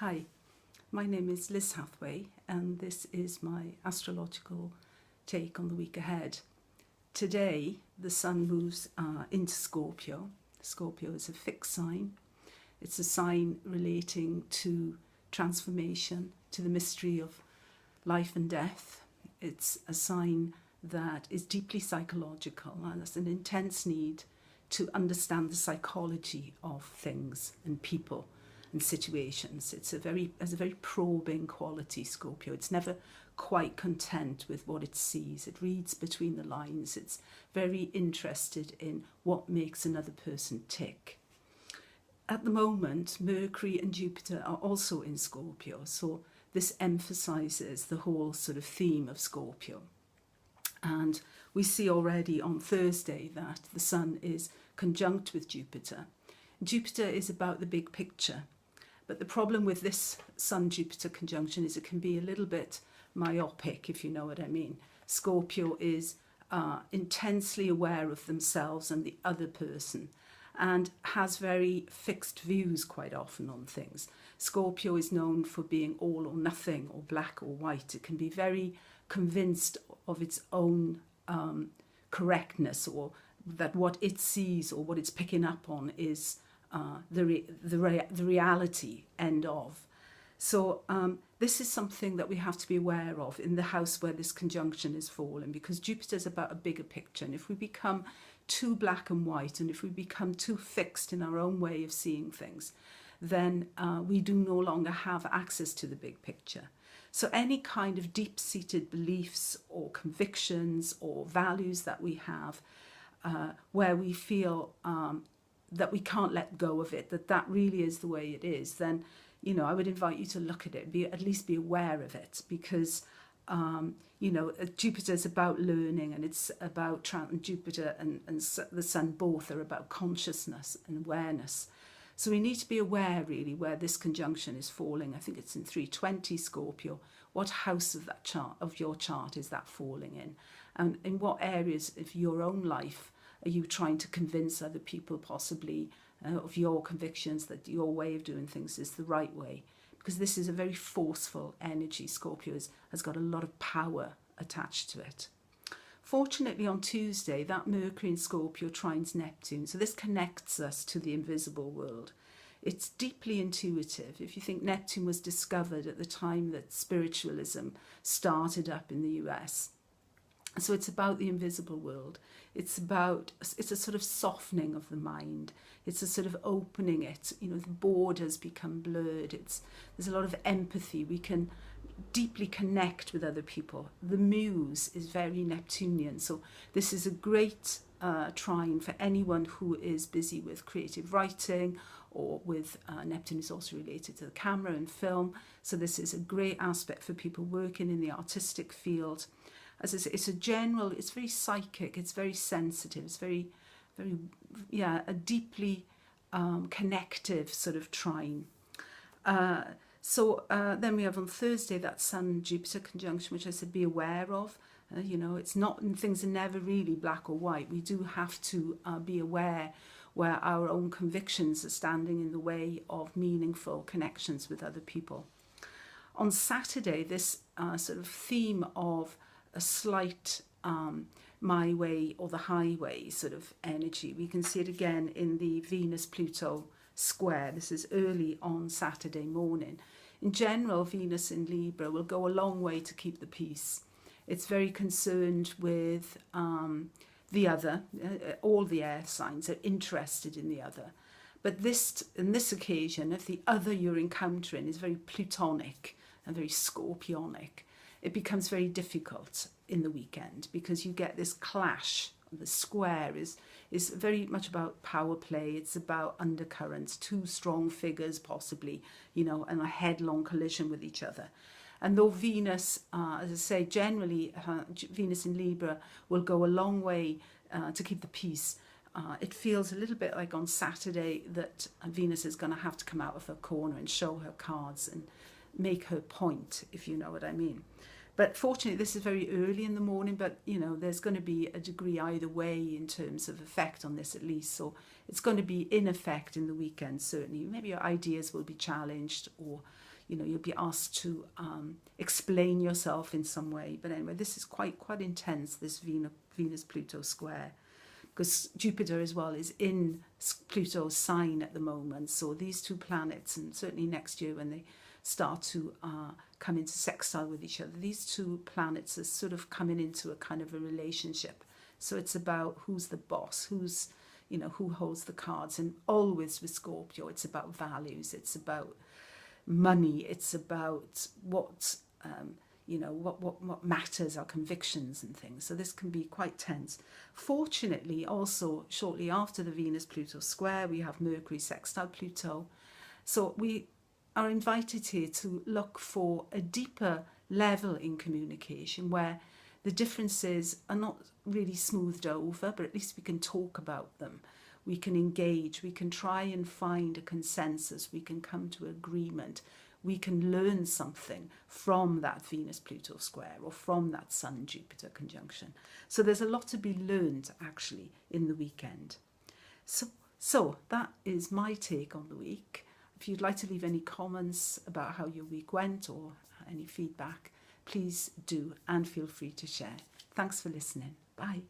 Hi, my name is Liz Hathway and this is my astrological take on the week ahead. Today the sun moves into Scorpio. Scorpio is a fixed sign. It's a sign relating to transformation, to the mystery of life and death. It's a sign that is deeply psychological and has an intense need to understand the psychology of things and people and situations. Has a very probing quality, Scorpio. It's never quite content with what it sees. It reads between the lines. It's very interested in what makes another person tick. At the moment, Mercury and Jupiter are also in Scorpio, so this emphasizes the whole sort of theme of Scorpio. And we see already on Thursday that the sun is conjunct with Jupiter. Jupiter is about the big picture. But the problem with this Sun-Jupiter conjunction is it can be a little bit myopic, if you know what I mean. Scorpio is intensely aware of themselves and the other person and has very fixed views quite often on things. Scorpio is known for being all or nothing or black or white. It can be very convinced of its own correctness, or that what it sees or what it's picking up on is the reality, end of. So this is something that we have to be aware of in the house where this conjunction is falling, because Jupiter is about a bigger picture. And if we become too black and white, and if we become too fixed in our own way of seeing things, then we do no longer have access to the big picture. So any kind of deep-seated beliefs or convictions or values that we have, where we feel that we can't let go of it, that really is the way it is, then, you know, I would invite you to look at it, at least be aware of it, because, you know, Jupiter is about learning, and it's about, Jupiter and the sun both are about consciousness and awareness. So we need to be aware, really, where this conjunction is falling. I think it's in 320 Scorpio. What house of that chart, of your chart, is that falling in? And in what areas of your own life are you trying to convince other people, possibly, of your convictions, that your way of doing things is the right way? Because this is a very forceful energy. Scorpio has got a lot of power attached to it. Fortunately, on Tuesday, that Mercury in Scorpio trines Neptune, so this connects us to the invisible world. It's deeply intuitive. If you think Neptune was discovered at the time that spiritualism started up in the US. So it's about the invisible world. It's a sort of softening of the mind. It's a sort of opening it. You know, the borders become blurred. There's a lot of empathy. We can deeply connect with other people. The muse is very Neptunian. So this is a great trine for anyone who is busy with creative writing, or with Neptune is also related to the camera and film. So this is a great aspect for people working in the artistic field. As I say, it's very psychic, it's very sensitive, it's very, a deeply connective sort of trine. Then we have on Thursday that Sun-Jupiter conjunction, which I said be aware of. You know, it's not, things are never really black or white. We do have to be aware where our own convictions are standing in the way of meaningful connections with other people. On Saturday, this sort of theme of a slight my way or the highway sort of energy. We can see it again in the Venus-Pluto square. This is early on Saturday morning. In general, Venus in Libra will go a long way to keep the peace. It's very concerned with the other. All the air signs are interested in the other. But in this occasion, if the other you're encountering is very Plutonic and very Scorpionic, it becomes very difficult in the weekend, because you get this clash. The square is very much about power play. It's about undercurrents, two strong figures possibly, you know, and a headlong collision with each other. And though Venus, as I say, generally Venus in Libra will go a long way to keep the peace, it feels a little bit like on Saturday that Venus is going to have to come out of her corner and show her cards and make her point, if you know what I mean. But fortunately, this is very early in the morning, but, you know, there's going to be a degree either way in terms of effect on this at least. So it's going to be in effect in the weekend, certainly. Maybe your ideas will be challenged, or, you know, you'll be asked to explain yourself in some way. But anyway, this is quite intense, this Venus-Pluto square, because Jupiter as well is in Pluto's sign at the moment. So these two planets, and certainly next year when they start to come into sextile with each other, these two planets are sort of coming into a kind of a relationship. So it's about who's the boss, who's, you know, who holds the cards. And always with Scorpio, it's about values, it's about money, it's about what you know, what matters, our convictions and things. So this can be quite tense. Fortunately, also shortly after the Venus-Pluto square, we have Mercury sextile Pluto. So we are invited here to look for a deeper level in communication where the differences are not really smoothed over, but at least we can talk about them. We can engage, we can try and find a consensus, we can come to agreement, we can learn something from that Venus-Pluto square or from that Sun-Jupiter conjunction. So there's a lot to be learned actually in the weekend. So that is my take on the week. If you'd like to leave any comments about how your week went or any feedback, please do, and feel free to share. Thanks for listening. Bye.